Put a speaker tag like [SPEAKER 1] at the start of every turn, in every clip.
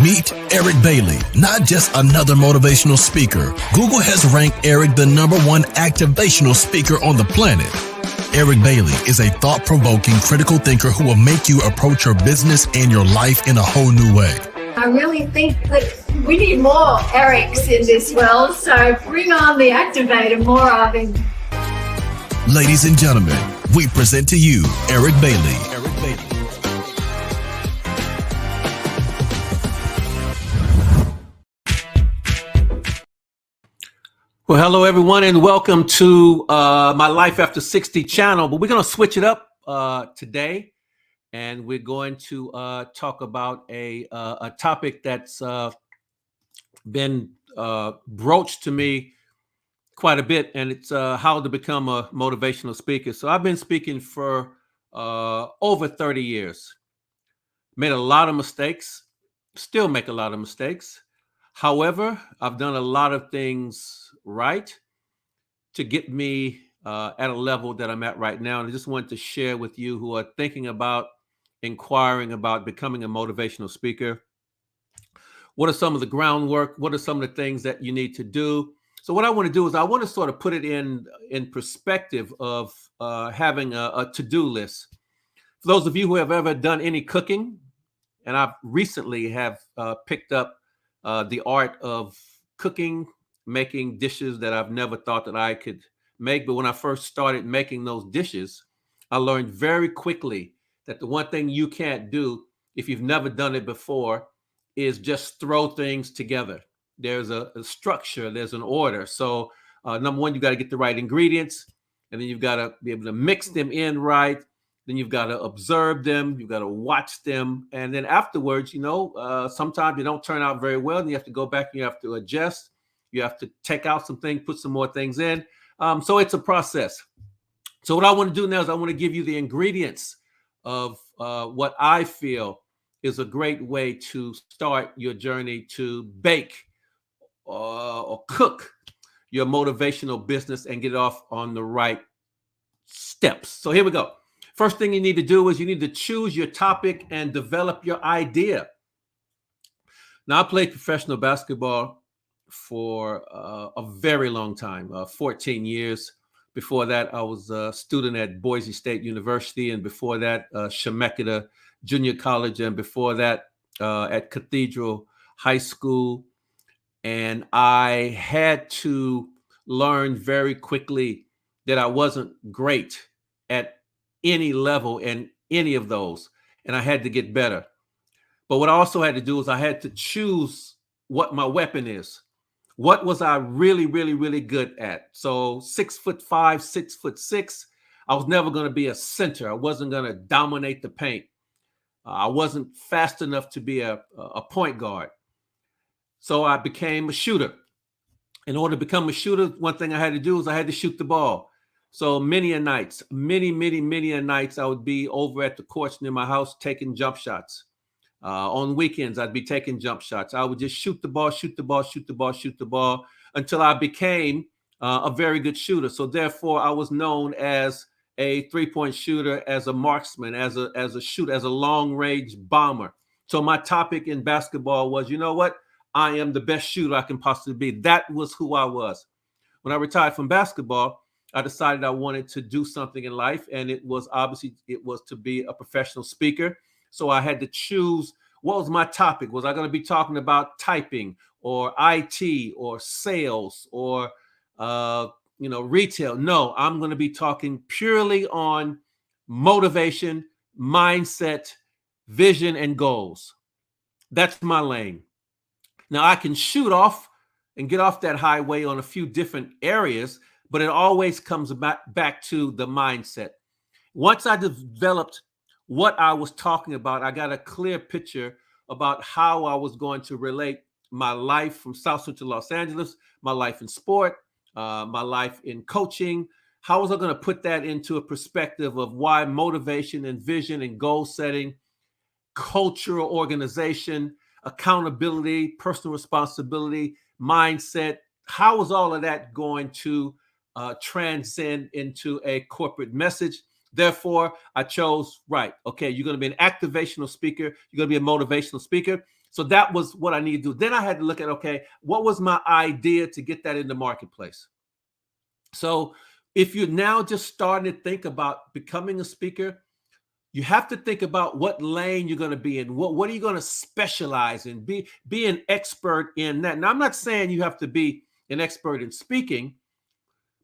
[SPEAKER 1] Meet Eric Bailey, not just another motivational speaker. Google has ranked Eric the #1 activational speaker on the planet. Eric Bailey is a thought-provoking, critical thinker who will make you approach your business and your life in a whole new way.
[SPEAKER 2] I really think that we need more Erics in this world, so bring on the activator, more of him.
[SPEAKER 1] Ladies and gentlemen, we present to you Eric Bailey. Eric Bailey.
[SPEAKER 3] Well, hello, everyone, and welcome to my Life After 60 channel. But we're going to switch it up today, and we're going to talk about a topic that's been broached to me quite a bit, and it's how to become a motivational speaker. So I've been speaking for over 30 years. Made a lot of mistakes, still make a lot of mistakes. However, I've done a lot of things right to get me at a level that I'm at right now. And I just want to share with you who are thinking about inquiring about becoming a motivational speaker. What are some of the groundwork? What are some of the things that you need to do? So what I want to do is I want to sort of put it in perspective of having a to-do list. For those of you who have ever done any cooking, and I've recently have picked up the art of cooking, making dishes that I've never thought that I could make. But when I first started making those dishes, I learned very quickly that the one thing you can't do if you've never done it before is just throw things together. There's a structure, there's an order. So number one, you got to get the right ingredients, and then you've got to be able to mix them in right. Then you've got to observe them. You've got to watch them. And then afterwards, sometimes they don't turn out very well. And you have to go back and you have to adjust. You have to take out some things, put some more things in. So it's a process. So what I want to do now is I want to give you the ingredients of what I feel is a great way to start your journey to bake or cook your motivational business and get off on the right steps. So here we go. First thing you need to do is you need to choose your topic and develop your idea. Now, I played professional basketball for a very long time, 14 years. Before that, I was a student at Boise State University, and before that, Chemeketa Junior College, and before that, at Cathedral High School. And I had to learn very quickly that I wasn't great at any level in any of those, and I had to get better. But what I also had to do is I had to choose what my weapon is. What was I really, really, really good at? So 6'5", 6'6". I was never going to be a center. I wasn't going to dominate the paint. I wasn't fast enough to be a point guard. So I became a shooter. In order to become a shooter, one thing I had to do is I had to shoot the ball. So many a nights, many a nights, I would be over at the courts near my house taking jump shots. On weekends, I'd be taking jump shots. I would just shoot the ball until I became a very good shooter. So therefore, I was known as a three-point shooter, as a marksman, as a shooter, as a long-range bomber. So my topic in basketball was, you know what? I am the best shooter I can possibly be. That was who I was. When I retired from basketball, I decided I wanted to do something in life, and it was to be a professional speaker. So I had to choose what was my topic. Was I going to be talking about typing or IT or sales or retail? No, I'm going to be talking purely on motivation, mindset, vision, and goals. That's my lane. Now I can shoot off and get off that highway on a few different areas, but it always comes back to the mindset. Once I developed what I was talking about, I got a clear picture about how I was going to relate my life from South Central Los Angeles, my life in sport, my life in coaching. How was I going to put that into a perspective of why motivation and vision and goal setting, cultural organization, accountability, personal responsibility, mindset, how was all of that going to transcend into a corporate message Therefore, I chose, right, okay, you're going to be an activational speaker. You're going to be a motivational speaker. So that was what I needed to do. Then I had to look at, okay, what was my idea to get that in the marketplace? So if you're now just starting to think about becoming a speaker, you have to think about what lane you're going to be in. What are you going to specialize in? Be an expert in that. Now, I'm not saying you have to be an expert in speaking,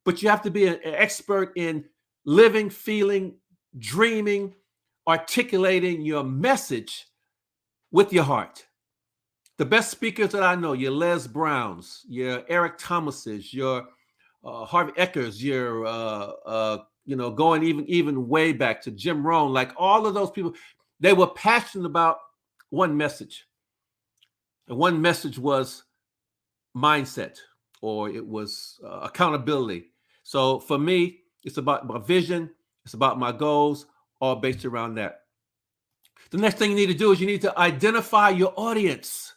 [SPEAKER 3] but you have to be an expert in living, feeling, dreaming, articulating your message with your heart. The best speakers that I know, your Les Browns, your Eric Thomases, your Harvey Eckers, your going even way back to Jim Rohn, like all of those people, they were passionate about one message. And one message was mindset, or it was accountability. So for me, it's about my vision, it's about my goals, all based around that. The next thing you need to do is you need to identify your audience.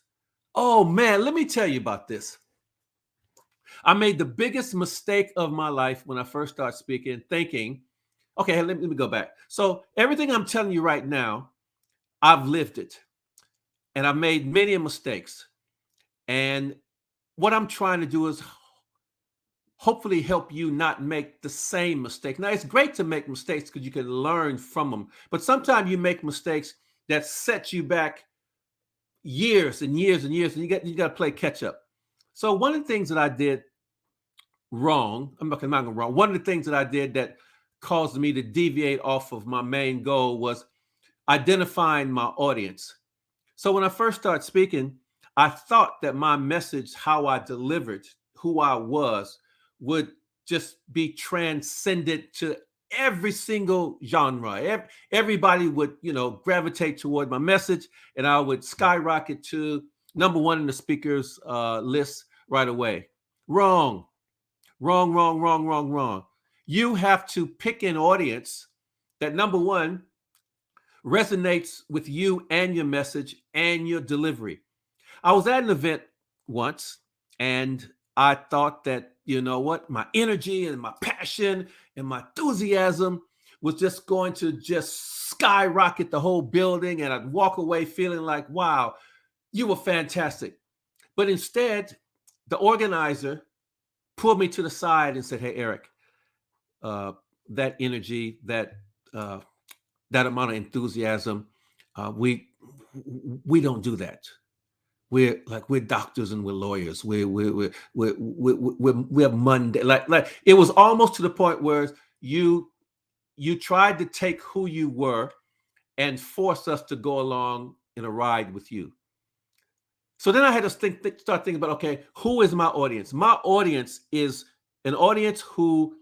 [SPEAKER 3] Oh man, let me tell you about this. I made the biggest mistake of my life when I first started speaking, thinking, okay, let me go back. So everything I'm telling you right now, I've lived it. And I've made many mistakes. And what I'm trying to do is hopefully help you not make the same mistake. Now, it's great to make mistakes because you can learn from them. But sometimes you make mistakes that set you back years and years and years, and you got to play catch up. So one of the things that I did wrong, I'm not going wrong. One of the things that I did that caused me to deviate off of my main goal was identifying my audience. So when I first started speaking, I thought that my message, how I delivered, who I was, would just be transcended to every single genre. Everybody would, gravitate toward my message, and I would skyrocket to number one in the speakers list right away. Wrong. You have to pick an audience that, number one, resonates with you and your message and your delivery. I was at an event once, and I thought that, you know what, my energy and my passion and my enthusiasm was just going to just skyrocket the whole building, and I'd walk away feeling like, wow, you were fantastic. But instead, the organizer pulled me to the side and said, hey, Eric, that energy, that amount of enthusiasm, we don't do that. We're doctors and we're lawyers. We're Monday. Like it was almost to the point where you tried to take who you were and force us to go along in a ride with you. So then I had to start thinking about, okay, who is my audience? My audience is an audience who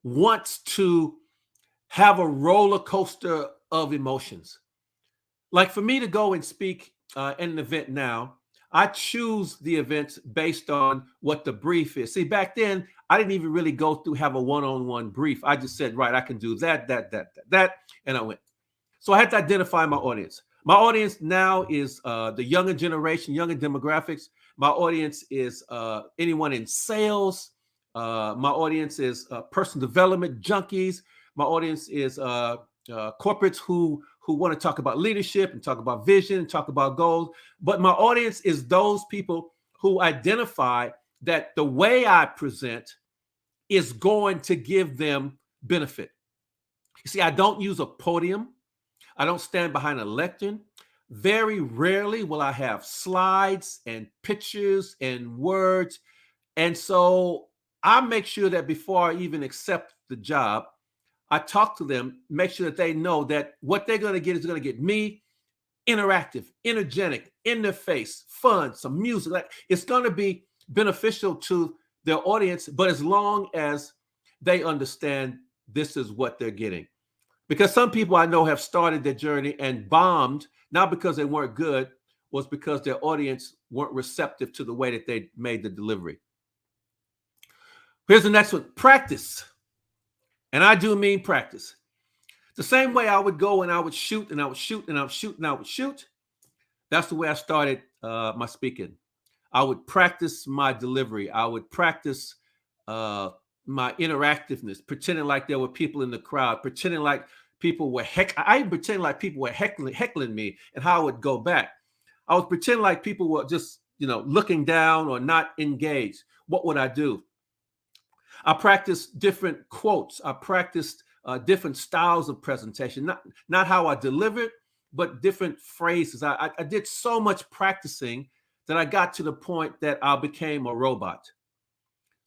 [SPEAKER 3] wants to have a roller coaster of emotions. Like for me to go and speak at an event now, I choose the events based on what the brief is. See, back then, I didn't even really go through, have a one-on-one brief. I just said, right, I can do that, and I went. So I had to identify my audience. My audience now is the younger generation, younger demographics. My audience is anyone in sales. My audience is personal development junkies. My audience is corporates who want to talk about leadership and talk about vision and talk about goals. But my audience is those people who identify that the way I present is going to give them benefit. You see, I don't use a podium. I don't stand behind a lectern. Very rarely will I have slides and pictures and words. And so I make sure that before I even accept the job, I talk to them, make sure that they know that what they're going to get is going to get me, interactive, energetic, in their face, fun, some music. Like it's going to be beneficial to their audience, but as long as they understand this is what they're getting. Because some people I know have started their journey and bombed, not because they weren't good, was because their audience weren't receptive to the way that they made the delivery. Here's the next one, practice. And I do mean practice. The same way I would go and I would shoot and I would shoot and I would shoot and I would shoot. That's the way I started my speaking. I would practice my delivery. I would practice my interactiveness, pretending like there were people in the crowd, pretending like people were I even pretended like people were heckling me and how I would go back. I was pretending like people were just, looking down or not engaged. What would I do? I practiced different quotes. I practiced different styles of presentation, not how I delivered, but different phrases. I did so much practicing that I got to the point that I became a robot.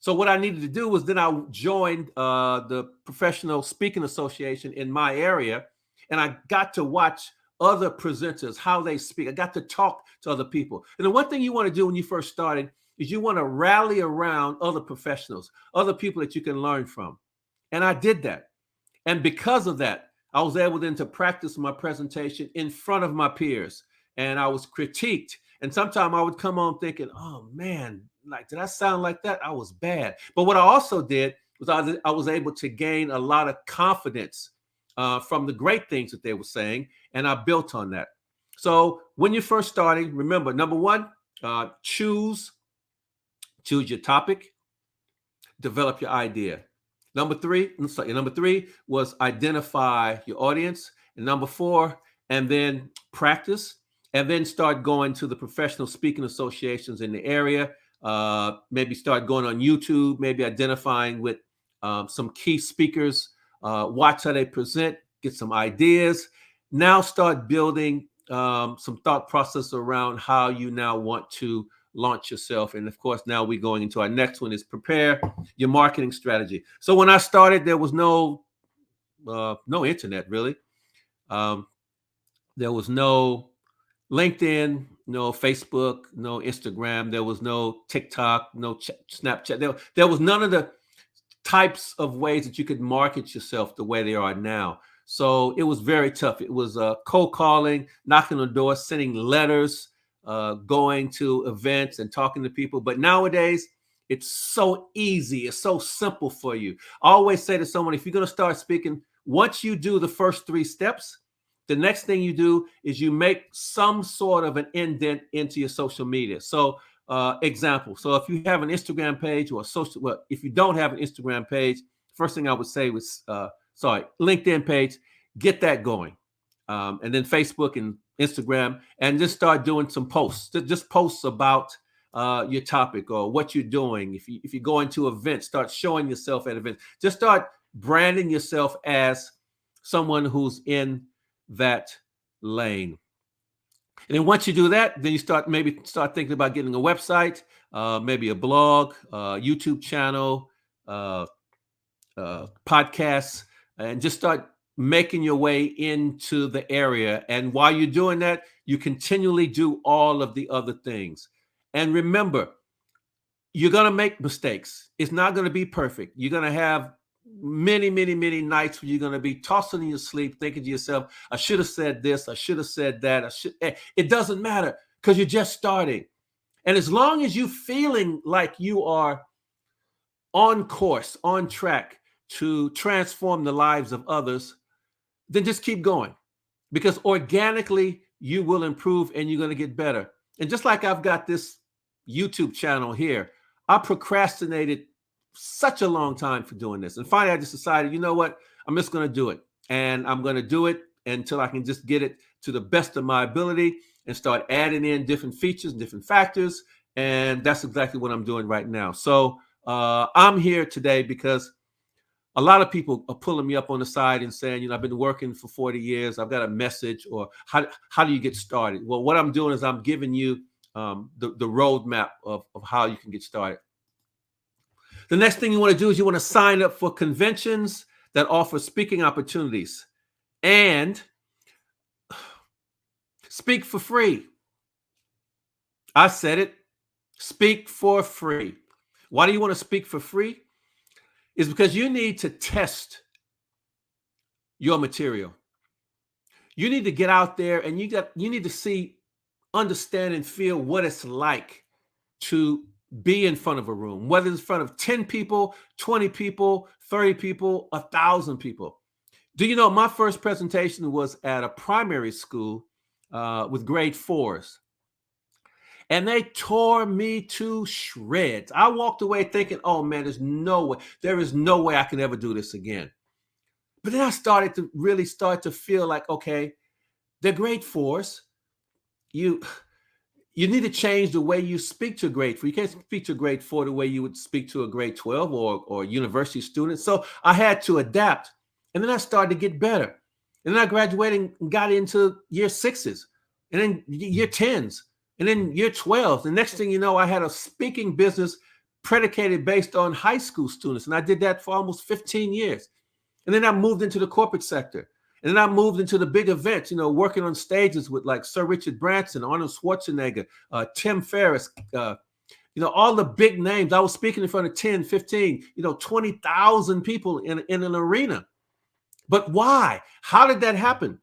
[SPEAKER 3] So what I needed to do was then I joined the Professional Speaking Association in my area, and I got to watch other presenters, how they speak. I got to talk to other people. And the one thing you want to do when you first started is you want to rally around other professionals, other people that you can learn from. And I did that. And because of that, I was able then to practice my presentation in front of my peers. And I was critiqued. And sometimes I would come on thinking, oh man, like, did I sound like that? I was bad. But what I also did was I was able to gain a lot of confidence from the great things that they were saying. And I built on that. So when you're first starting, remember, number one, choose your topic, develop your idea. Number three was identify your audience. And number four, and then practice, and then start going to the professional speaking associations in the area. Maybe start going on YouTube, maybe identifying with some key speakers, watch how they present, get some ideas. Now start building some thought process around how you now want to launch yourself. And of course, now we're going into our next one is prepare your marketing strategy. So when I started, there was no internet really. There was no LinkedIn, no Facebook, no Instagram. There was no TikTok, no Snapchat. There was none of the types of ways that you could market yourself the way they are now. So it was very tough. It was cold calling, knocking on doors, sending letters, going to events and talking to people. But nowadays, it's so easy. It's so simple for you. I always say to someone, if you're going to start speaking, once you do the first 3 steps, the next thing you do is you make some sort of an indent into your social media. So example. So if you have an Instagram page or if you don't have an Instagram page, first thing I would say was, LinkedIn page, get that going. And then Facebook and Instagram, and just start doing some posts. Just posts about your topic or what you're doing. If you go into events, start showing yourself at events. Just start branding yourself as someone who's in that lane. And then once you do that, then you start thinking about getting a website, maybe a blog, YouTube channel, podcasts, and just start making your way into the area. And while you're doing that, you continually do all of the other things. And remember, you're going to make mistakes. It's not going to be perfect. You're going to have many, many, many nights where you're going to be tossing in your sleep, thinking to yourself, I should have said this, I should have said that. It doesn't matter because you're just starting. And as long as you're feeling like you are on course, on track to transform the lives of others, then just keep going, because organically you will improve and you're going to get better. And just like I've got this YouTube channel here, I procrastinated such a long time for doing this. And finally, I just decided, you know what? I'm just going to do it. And I'm going to do it until I can just get it to the best of my ability and start adding in different features, different factors. And that's exactly what I'm doing right now. So I'm here today because a lot of people are pulling me up on the side and saying, I've been working for 40 years. I've got a message, or how do you get started? Well, what I'm doing is I'm giving you the roadmap of how you can get started. The next thing you want to do is you want to sign up for conventions that offer speaking opportunities and speak for free. I said it. Speak for free. Why do you want to speak for free? It's because you need to test your material. You need to get out there and you need to see, understand, and feel what it's like to be in front of a room, whether it's in front of 10 people, 20 people, 30 people, 1,000 people. Do you know my first presentation was at a primary school with grade 4s. and they tore me to shreds. I walked away thinking, oh man, there is no way I can ever do this again. But then I started to really start to feel like, okay, they're grade fours. You need to change the way you speak to a grade four. You can't speak to a grade four the way you would speak to a grade 12 or university student. So I had to adapt. And then I started to get better. And then I graduated and got into year sixes, and then year 10s, and then year 12s. The next thing you know, I had a speaking business predicated based on high school students. And I did that for almost 15 years. And then I moved into the corporate sector. And then I moved into the big events, working on stages with like Sir Richard Branson, Arnold Schwarzenegger, Tim Ferriss, all the big names. I was speaking in front of 10, 15, 20,000 people in an arena. But why? How did that happen?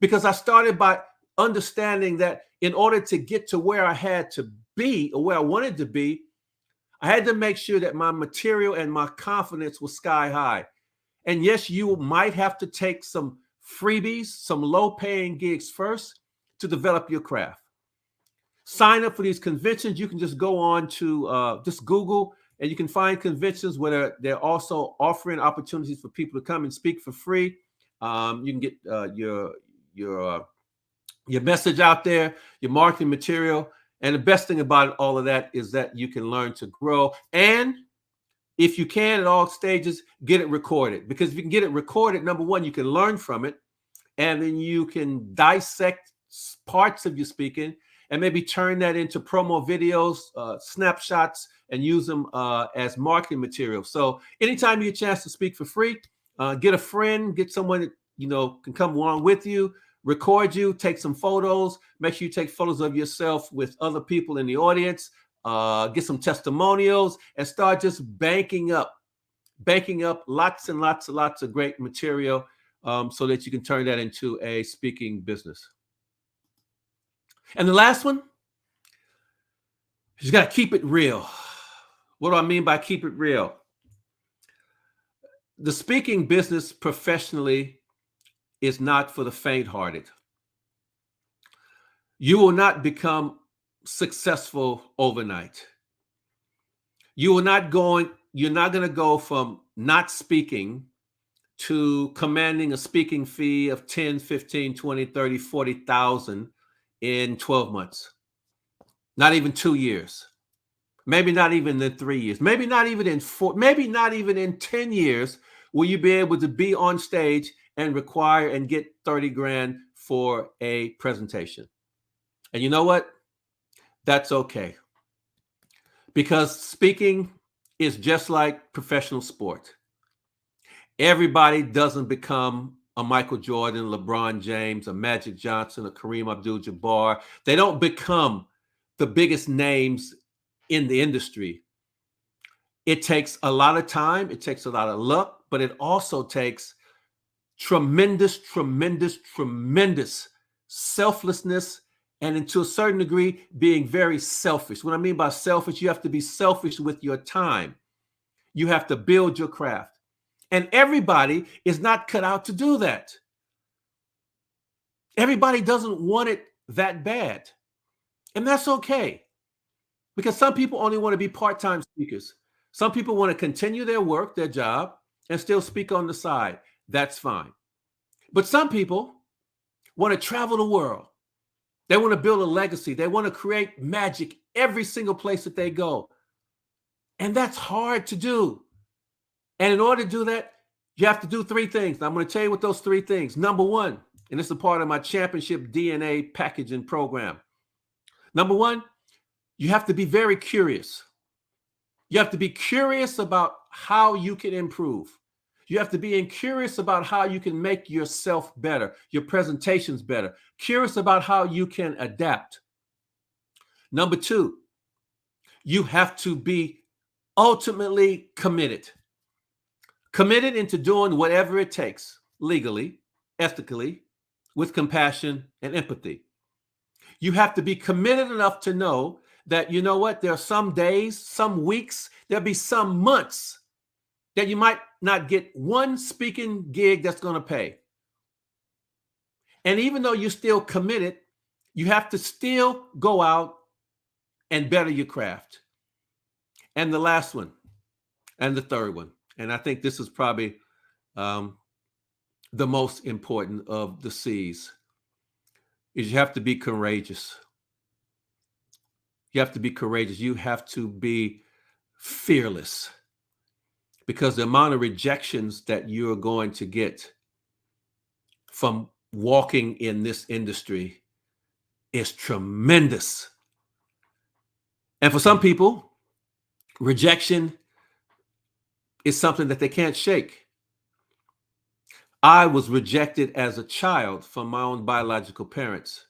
[SPEAKER 3] Because I started by understanding that in order to get to where I had to be or where I wanted to be, I had to make sure that my material and my confidence was sky high. And yes, you might have to take some freebies, some low-paying gigs first to develop your craft. Sign up for these conventions. You can just go on to just Google, and you can find conventions where they're also offering opportunities for people to come and speak for free. You can get your message out there, your marketing material. And the best thing about all of that is that you can learn to grow. And if you can, at all stages, get it recorded. Because if you can get it recorded, number one, you can learn from it. And then you can dissect parts of your speaking and maybe turn that into promo videos, snapshots, and use them as marketing material. So anytime you get a chance to speak for free, get a friend, get someone that can come along with you, record you, take some photos. Make sure you take photos of yourself with other people in the audience. Get some testimonials and start just banking up lots and lots and lots of great material so that you can turn that into a speaking business. And the last one, you got to keep it real. What do I mean by keep it real? The speaking business professionally is not for the faint-hearted. You will not become successful overnight. You're not going to go from not speaking to commanding a speaking fee of 10, 15, 20, 30, 40,000 in 12 months. Not even 2 years. Maybe not even in 3 years. Maybe not even in 4, maybe not even in 10 years will you be able to be on stage and require and get 30 grand for a presentation. And you know what? That's okay. Because speaking is just like professional sport. Everybody doesn't become a Michael Jordan, LeBron James, a Magic Johnson, a Kareem Abdul-Jabbar. They don't become the biggest names in the industry. It takes a lot of time. It takes a lot of luck, but it also takes tremendous, tremendous, tremendous selflessness, and to a certain degree, being very selfish. What I mean by selfish, you have to be selfish with your time. You have to build your craft. And everybody is not cut out to do that. Everybody doesn't want it that bad. And that's okay. Because some people only want to be part-time speakers. Some people want to continue their work, their job, and still speak on the side. That's fine. But some people want to travel the world. They want to build a legacy. They want to create magic every single place that they go. And that's hard to do. And in order to do that, you have to do 3 things. Now, I'm going to tell you what those 3 things. Number 1, and this is a part of my championship DNA packaging program. Number 1, you have to be very curious. You have to be curious about how you can improve. You have to be curious about how you can make yourself better, your presentations better. Curious about how you can adapt. Number 2, you have to be ultimately committed. Committed into doing whatever it takes, legally, ethically, with compassion and empathy. You have to be committed enough to know that, you know what, there are some days, some weeks, there'll be some months that you might not get one speaking gig that's going to pay. And even though you're still committed, you have to still go out and better your craft. And the last one, and the third one, and I think this is probably the most important of the C's, is you have to be courageous. You have to be courageous. You have to be fearless, because the amount of rejections that you're going to get from walking in this industry is tremendous. And for some people, rejection is something that they can't shake. I was rejected as a child from my own biological parents.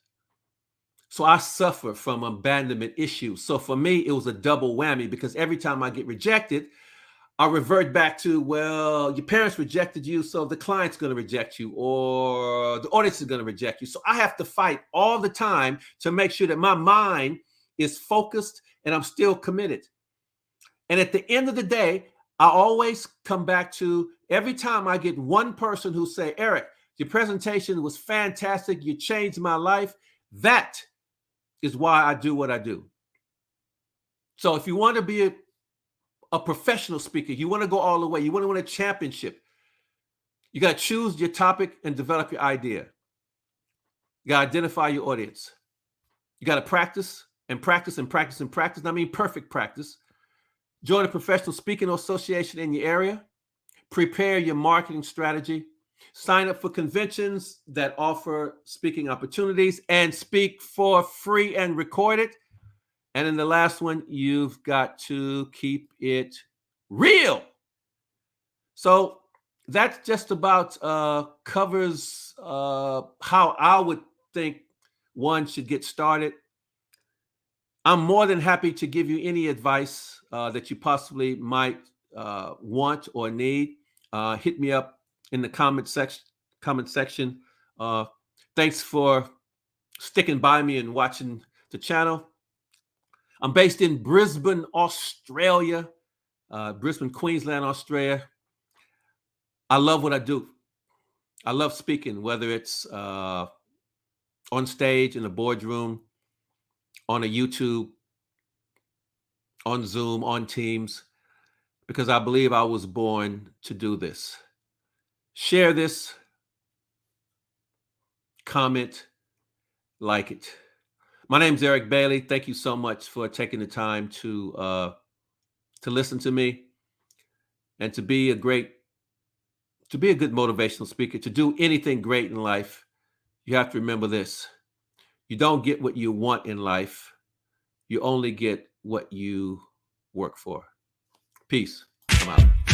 [SPEAKER 3] So I suffer from abandonment issues. So for me, it was a double whammy, because every time I get rejected, I revert back to, well, your parents rejected you, so the client's going to reject you, or the audience is going to reject you. So I have to fight all the time to make sure that my mind is focused and I'm still committed. And at the end of the day, I always come back to, every time I get one person who say, Eric, your presentation was fantastic, you changed my life, that is why I do what I do. So if you want to be a professional speaker, you want to go all the way, you want to win a championship, you got to choose your topic and develop your idea. You got to identify your audience. You got to practice and practice and practice and practice. I mean, perfect practice. Join a professional speaking association in your area. Prepare your marketing strategy. Sign up for conventions that offer speaking opportunities, and speak for free and record it. And then the last one, you've got to keep it real. So that just about covers how I would think one should get started. I'm more than happy to give you any advice that you possibly might want or need. Hit me up in the comment section. Thanks for sticking by me and watching the channel. I'm based in Brisbane, Australia, Brisbane, Queensland, Australia. I love what I do. I love speaking, whether it's on stage, in a boardroom, on a YouTube, on Zoom, on Teams, because I believe I was born to do this. Share this, comment, like it. My name's Eric Bailey. Thank you so much for taking the time to listen to me, and to be a good motivational speaker. To do anything great in life, you have to remember this: you don't get what you want in life. You only get what you work for. Peace. I'm out.